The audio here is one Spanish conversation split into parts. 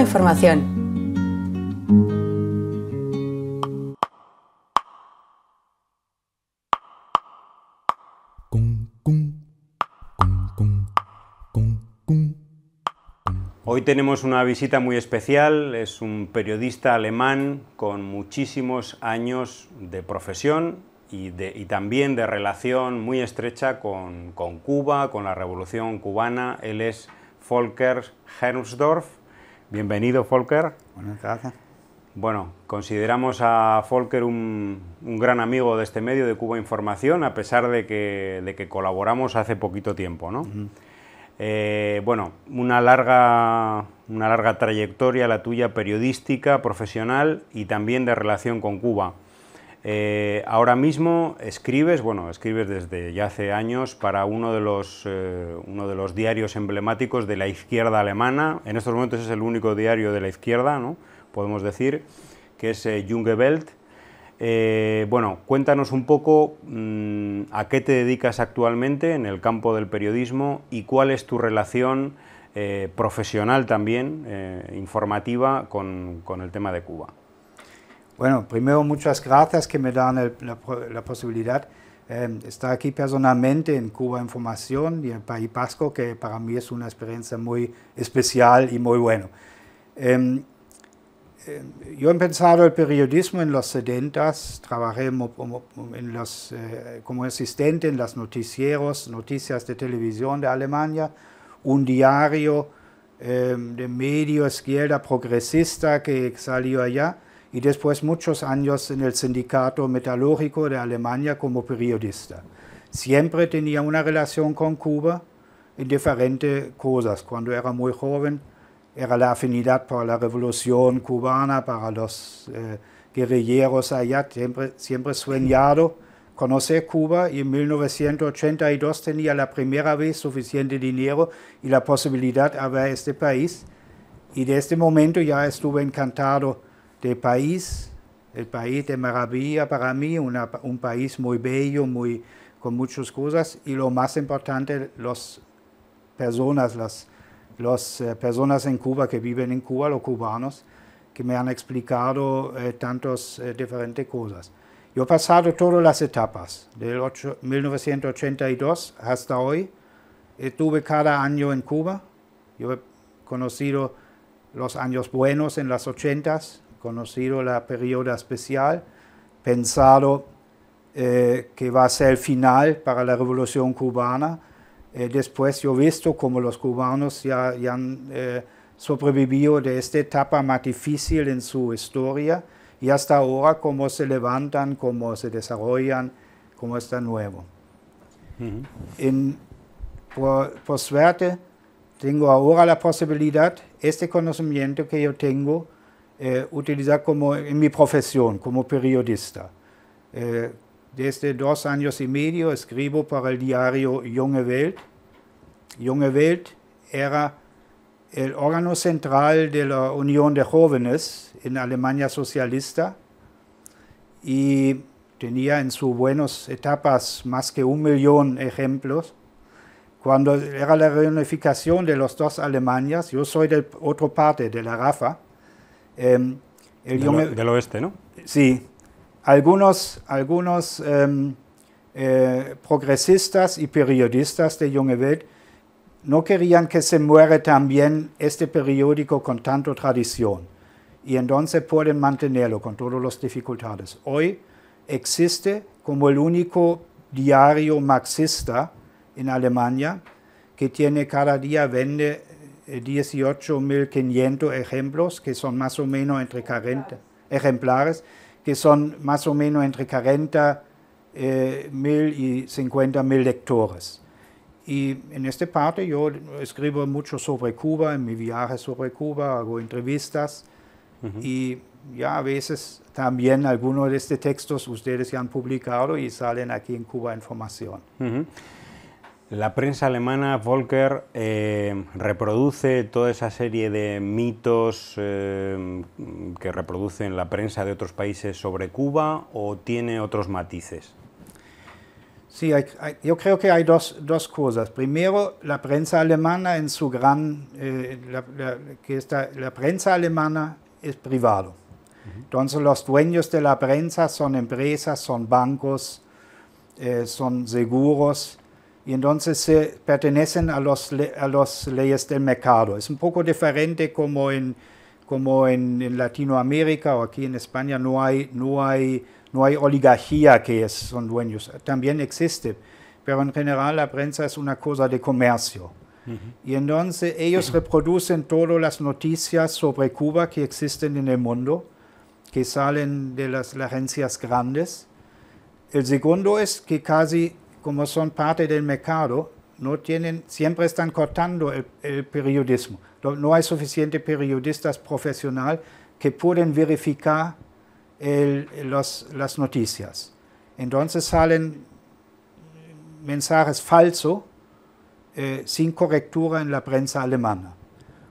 Información. Hoy tenemos una visita muy especial, es un periodista alemán con muchísimos años de profesión y también de relación muy estrecha con Cuba, con la Revolución Cubana. Él es Volker Hermsdorf. Bienvenido, Volker. Buenas tardes. Bueno, consideramos a Volker un gran amigo de este medio, de Cuba Información, a pesar de que colaboramos hace poquito tiempo, ¿no? Bueno, una larga trayectoria la tuya periodística, profesional y también de relación con Cuba. Ahora mismo escribes desde ya hace años para uno de los diarios emblemáticos de la izquierda alemana. En estos momentos es el único diario de la izquierda, ¿no? Podemos decir, que es Junge Welt. Bueno, cuéntanos un poco a qué te dedicas actualmente en el campo del periodismo y cuál es tu relación profesional también, informativa, con el tema de Cuba. Bueno, primero muchas gracias que me dan la posibilidad de estar aquí personalmente en Cuba Información y en el País Vasco, que para mí es una experiencia muy especial y muy buena. Yo he empezado el periodismo en los 70s, trabajé como asistente en los noticieros, noticias de televisión de Alemania, un diario de medio izquierda progresista que salió allá, y después muchos años en el sindicato metalúrgico de Alemania como periodista. Siempre tenía una relación con Cuba en diferentes cosas. Cuando era muy joven, era la afinidad para la revolución cubana, para los guerrilleros allá, siempre soñado conocer Cuba, y en 1982 tenía la primera vez suficiente dinero y la posibilidad de ver este país, y de este momento ya estuve encantado del país, el país de maravilla para mí, un país muy bello, con muchas cosas, y lo más importante, las personas en Cuba que viven en Cuba, los cubanos, que me han explicado tantas diferentes cosas. Yo he pasado todas las etapas, del 1982 hasta hoy. Estuve cada año en Cuba. Yo he conocido los años buenos en los 80s, conocido la periodo especial, pensado que va a ser el final para la Revolución Cubana. Después yo he visto cómo los cubanos ya han sobrevivido de esta etapa más difícil en su historia, y hasta ahora cómo se levantan, cómo se desarrollan, cómo está nuevo. Por suerte, tengo ahora la posibilidad, este conocimiento que yo tengo, utilizar en mi profesión, como periodista. Desde 2 años y medio escribo para el diario Junge Welt. Junge Welt era el órgano central de la Unión de Jóvenes en Alemania socialista y tenía en sus buenas etapas más que 1 millón de ejemplos. Cuando era la reunificación de las dos Alemanias, yo soy de otra parte, de la RAFA. Del oeste, ¿no? Sí. Algunos progresistas y periodistas de Junge Welt no querían que se muera también este periódico con tanta tradición, y entonces pueden mantenerlo con todas las dificultades. Hoy existe como el único diario marxista en Alemania, que tiene cada día vende 18.500 ejemplos, que son más o menos entre 40 ejemplares, que son más o menos entre 40.000 y 50.000 lectores. Y en esta parte yo escribo mucho sobre Cuba, en mi viaje sobre Cuba, hago entrevistas, y ya a veces también algunos de estos textos ustedes ya han publicado y salen aquí en Cuba Información. La prensa alemana, Volker, reproduce toda esa serie de mitos que reproducen la prensa de otros países sobre Cuba, ¿o tiene otros matices? Sí, yo creo que hay dos cosas. Primero, la prensa alemana en su gran... la prensa alemana es privado. Entonces los dueños de la prensa son empresas, son bancos, son seguros, y entonces pertenecen a las leyes del mercado. Es un poco diferente como en Latinoamérica o aquí en España no hay oligarquía que son dueños. También existe, pero en general la prensa es una cosa de comercio. Y entonces ellos reproducen todas las noticias sobre Cuba que existen en el mundo, que salen de las agencias grandes. El segundo es que casi como son parte del mercado, siempre están cortando el periodismo. No hay suficientes periodistas profesionales que pueden verificar las noticias. Entonces salen mensajes falsos sin correctura en la prensa alemana.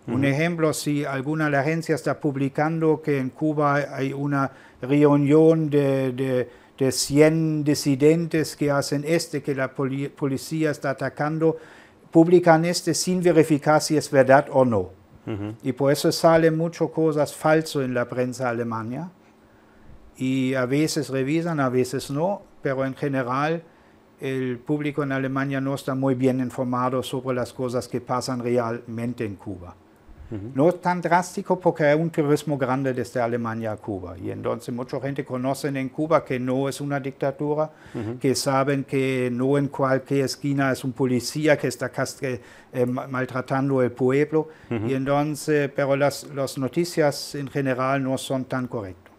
Un ejemplo, si alguna agencia está publicando que en Cuba hay una reunión de 100 disidentes que hacen que la policía está atacando, publican sin verificar si es verdad o no. Y por eso salen muchas cosas falsas en la prensa alemana. Y a veces revisan, a veces no, pero en general el público en Alemania no está muy bien informado sobre las cosas que pasan realmente en Cuba. No es tan drástico porque hay un turismo grande desde Alemania a Cuba. Y entonces mucha gente conoce en Cuba que no es una dictadura, que saben que no en cualquier esquina es un policía que está maltratando al pueblo. Y entonces, pero las noticias en general no son tan correctas.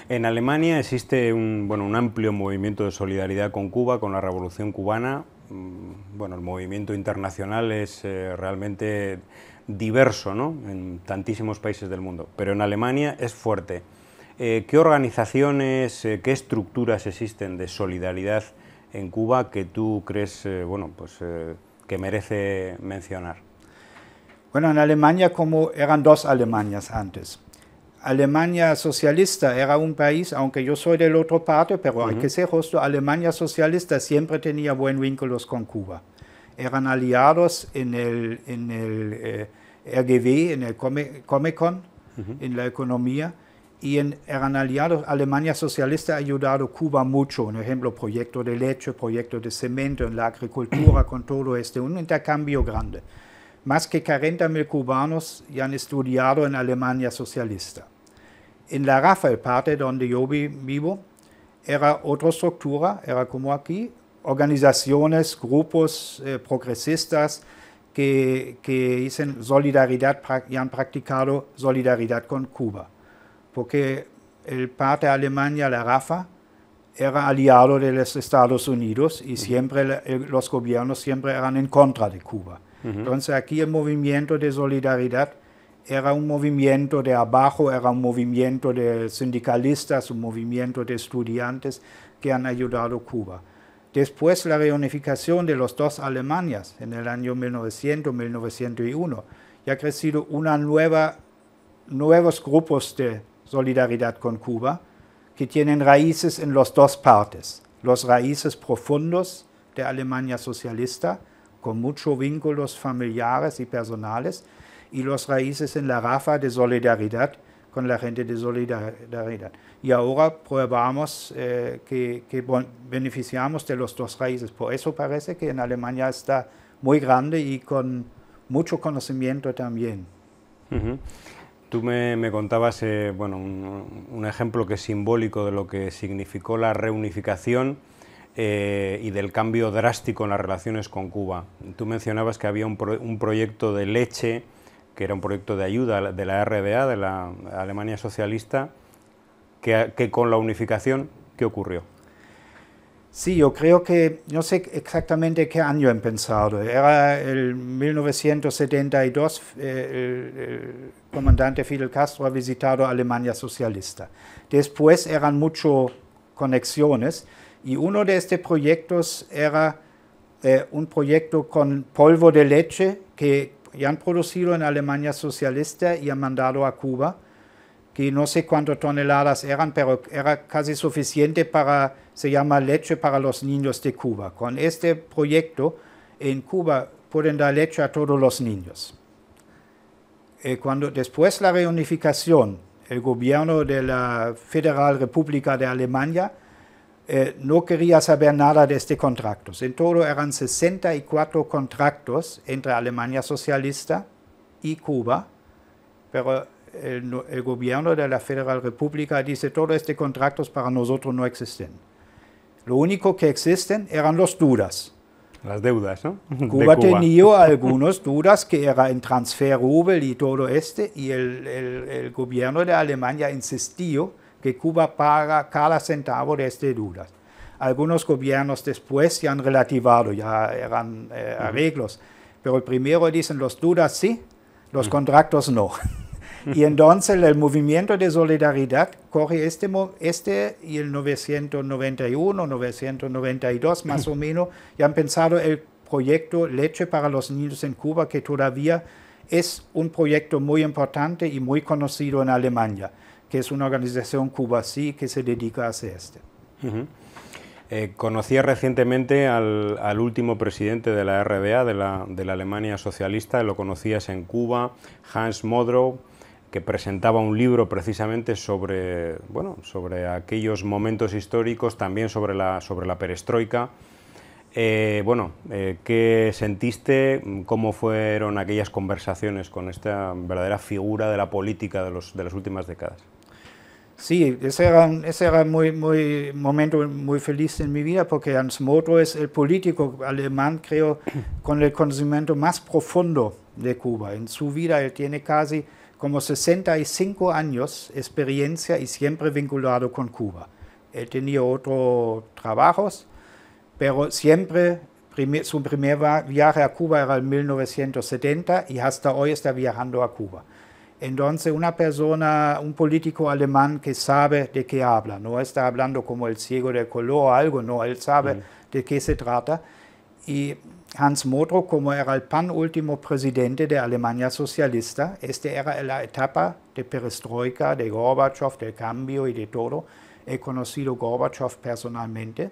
En Alemania existe un amplio movimiento de solidaridad con Cuba, con la Revolución Cubana. El movimiento internacional es realmente diverso, ¿no?, en tantísimos países del mundo, pero en Alemania es fuerte. ¿Qué organizaciones, qué estructuras existen de solidaridad en Cuba que tú crees que merece mencionar? Bueno, en Alemania eran dos Alemanias antes. Alemania socialista era un país, aunque yo soy del otro parte, pero hay que ser justo, Alemania socialista siempre tenía buenos vínculos con Cuba. Eran aliados en el RGW, en el Comecon, en la economía, y eran aliados. Alemania socialista ha ayudado a Cuba mucho, por ejemplo, proyecto de leche, proyecto de cemento, en la agricultura, con todo un intercambio grande. Más que 40.000 cubanos ya han estudiado en Alemania socialista. En la Rafael parte donde yo vivo, era otra estructura, era como aquí, organizaciones, grupos progresistas que dicen solidaridad y han practicado solidaridad con Cuba. Porque el parte de Alemania, la RAFA, era aliado de los Estados Unidos y siempre los gobiernos siempre eran en contra de Cuba. Entonces aquí el movimiento de solidaridad era un movimiento de abajo, era un movimiento de sindicalistas, un movimiento de estudiantes que han ayudado a Cuba. Después la reunificación de las dos Alemanias en el año 1900-1901 ya ha crecido nuevos grupos de solidaridad con Cuba que tienen raíces en las dos partes. Los raíces profundos de Alemania socialista, con muchos vínculos familiares y personales, y los raíces en la RAFA de solidaridad con la gente de solidaridad. Y ahora probamos que beneficiamos de los dos raíces. Por eso parece que en Alemania está muy grande y con mucho conocimiento también. Tú me contabas un ejemplo que es simbólico de lo que significó la reunificación y del cambio drástico en las relaciones con Cuba. Tú mencionabas que había un proyecto de leche, que era un proyecto de ayuda de la RDA, de la Alemania socialista, que con la unificación, ¿qué ocurrió? Sí, yo creo que, no sé exactamente qué año han pensado, era el 1972, el comandante Fidel Castro ha visitado Alemania socialista. Después eran muchas conexiones y uno de estos proyectos era un proyecto con polvo de leche que ya han producido en Alemania socialista y han mandado a Cuba que no sé cuántas toneladas eran, pero era casi suficiente para, se llama leche para los niños de Cuba. Con este proyecto en Cuba pueden dar leche a todos los niños. Cuando después la reunificación, el gobierno de la Federal República de Alemania no quería saber nada de estos contratos. En todo eran 64 contratos entre Alemania socialista y Cuba, pero el gobierno de la Federal República dice todos estos contratos para nosotros no existen. Lo único que existen eran los dudas. Las deudas, ¿no? Cuba tenía algunas dudas que era en transfer rubel y todo y el gobierno de Alemania insistió que Cuba paga cada centavo de estas deudas. Algunos gobiernos después ya han relativado, ya eran arreglos, pero el primero dicen los dudas sí, los contratos no. Y entonces el movimiento de solidaridad coge este y el 991, 992 más o menos, y han pensado el proyecto Leche para los Niños en Cuba, que todavía es un proyecto muy importante y muy conocido en Alemania, que es una organización cubasí que se dedica a hacer esto. Conocía recientemente al último presidente de la RDA, de la Alemania socialista, lo conocías en Cuba, Hans Modrow, que presentaba un libro precisamente sobre, bueno, sobre aquellos momentos históricos, también sobre la perestroika. ¿Qué sentiste? ¿Cómo fueron aquellas conversaciones con esta verdadera figura de la política de las últimas décadas? Sí, ese era un momento muy feliz en mi vida, porque Hans Modrow es el político alemán, creo, con el conocimiento más profundo de Cuba. En su vida él tiene casi como 65 años de experiencia y siempre vinculado con Cuba. Él tenía otros trabajos, pero siempre su primer viaje a Cuba era en 1970 y hasta hoy está viajando a Cuba. Entonces una persona, un político alemán que sabe de qué habla, no está hablando como el ciego del color o algo, no, él sabe de qué se trata. Y Hans Modrow, como era el penúltimo presidente de Alemania socialista, era la etapa de perestroika, de Gorbachev, del cambio y de todo. He conocido Gorbachev personalmente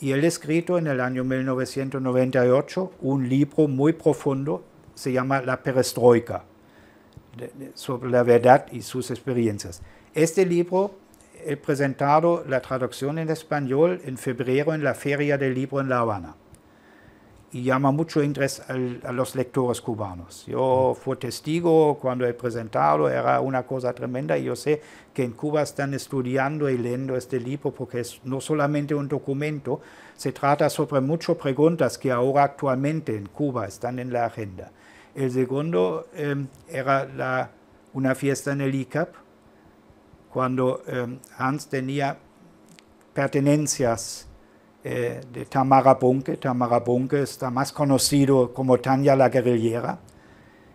y él ha escrito en el año 1998 un libro muy profundo, se llama La perestroika, sobre la verdad y sus experiencias. Este libro he presentado la traducción en español en febrero en la Feria del Libro en La Habana. Y llama mucho interés a los lectores cubanos. Yo fui testigo cuando he presentado, era una cosa tremenda, y yo sé que en Cuba están estudiando y leyendo este libro porque es no solamente un documento, se trata sobre muchas preguntas que ahora actualmente en Cuba están en la agenda. El segundo era una fiesta en el ICAP, cuando Hans tenía pertenencias de Tamara Bunke. Tamara Bunke está más conocido como Tania la guerrillera,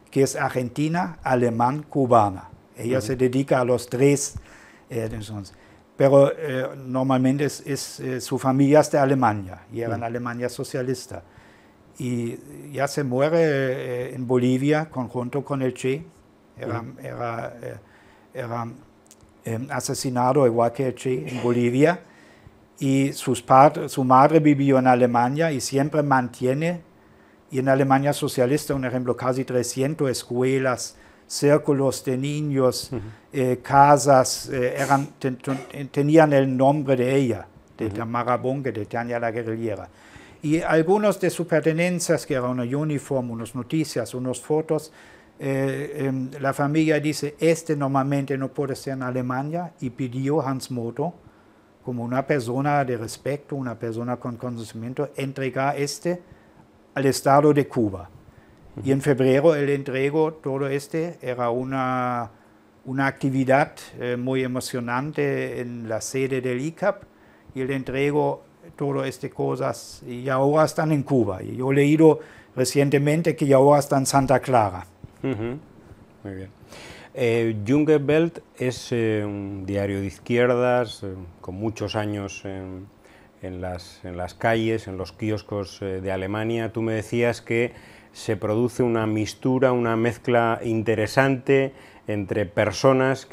que es argentina, alemán, cubana. Ella se dedica a los tres, pero normalmente su familia es de Alemania, y era en Alemania socialista. Y ya se muere en Bolivia, conjunto con el Che, era asesinado igual que el Che en Bolivia. Y su madre vivió en Alemania y siempre mantiene, y en Alemania socialista, un ejemplo, casi 300 escuelas, círculos de niños, casas, tenían el nombre de ella, de Tamara Bunke, de Tania la guerrillera. Y algunas de sus pertenencias, que era una uniforme, unas noticias, unas fotos, la familia dice, normalmente no puede ser en Alemania, y pidió Hans Modrow, como una persona de respeto, una persona con conocimiento, entregar al Estado de Cuba. Y en febrero él entregó todo era una actividad muy emocionante en la sede del ICAP, y él entregó todas estas cosas, y ahora están en Cuba. Y yo he leído recientemente que ahora está en Santa Clara. Muy bien. Junge Welt es un diario de izquierdas, con muchos años en las calles, en los kioscos de Alemania. Tú me decías que se produce una mistura, una mezcla interesante entre personas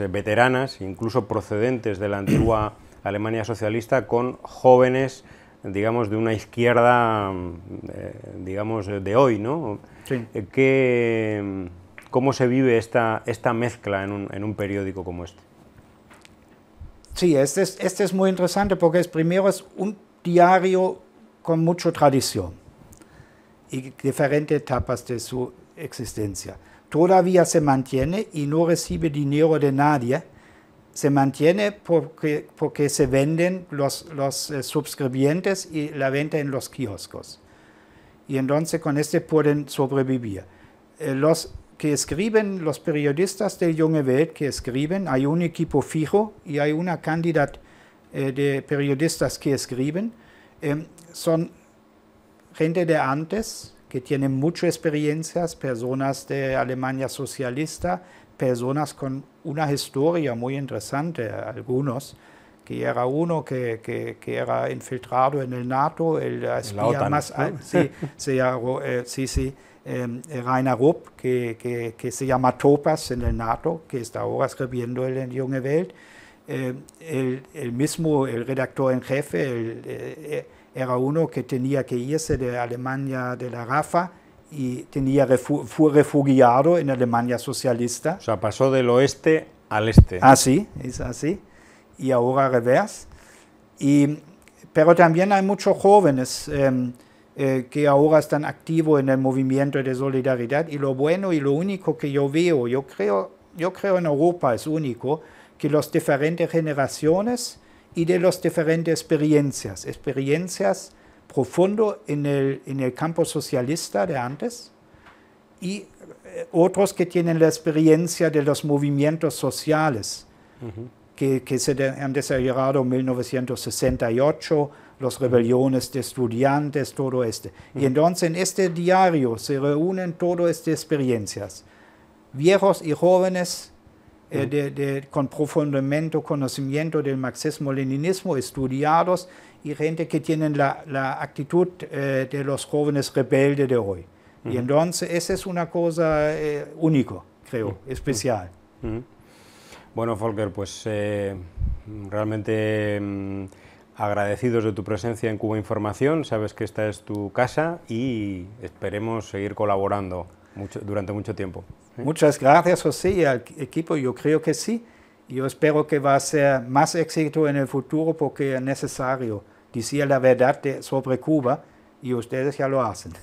veteranas, incluso procedentes de la antigua Alemania socialista, con jóvenes, digamos, de una izquierda, digamos, de hoy, ¿no? Sí. ¿Cómo se vive esta mezcla en un periódico como este? Sí, este es muy interesante porque primero es un diario con mucha tradición y diferentes etapas de su existencia. Todavía se mantiene y no recibe dinero de nadie. Se mantiene porque se venden los suscribientes y la venta en los kioscos. Y entonces con este pueden sobrevivir. Los que escriben, los periodistas del Junge Welt que escriben, hay un equipo fijo y hay una cantidad de periodistas que escriben. Son gente de antes, que tienen muchas experiencias, personas de Alemania socialista, personas con una historia muy interesante, algunos, que era uno que era infiltrado en el NATO, el espía más... Rainer Rupp, que se llama Topas en el NATO, que está ahora escribiendo en Junge Welt. El mismo, el redactor en jefe, era uno que tenía que irse de Alemania de la RAFA y fue refugiado en Alemania socialista. O sea, pasó del oeste al este. Así, es así. Y ahora revés. Pero también hay muchos jóvenes que ahora están activos en el movimiento de solidaridad. Y lo bueno y lo único que yo veo, yo creo en Europa es único, que las diferentes generaciones y de las diferentes experiencias profundas en el campo socialista de antes y otros que tienen la experiencia de los movimientos sociales que se han desarrollado en 1968, las rebeliones de estudiantes, todo esto. Y entonces en este diario se reúnen todas estas experiencias, viejos y jóvenes, con profundo conocimiento del marxismo-leninismo, estudiados, y gente que tienen la actitud de los jóvenes rebeldes de hoy. Y entonces esa es una cosa única, creo, especial. Bueno, Volker, pues realmente agradecidos de tu presencia en Cuba Información. Sabes que esta es tu casa y esperemos seguir colaborando durante mucho tiempo. Muchas gracias, José, y al equipo. Yo creo que sí. Yo espero que va a ser más éxito en el futuro porque es necesario decir la verdad sobre Cuba y ustedes ya lo hacen.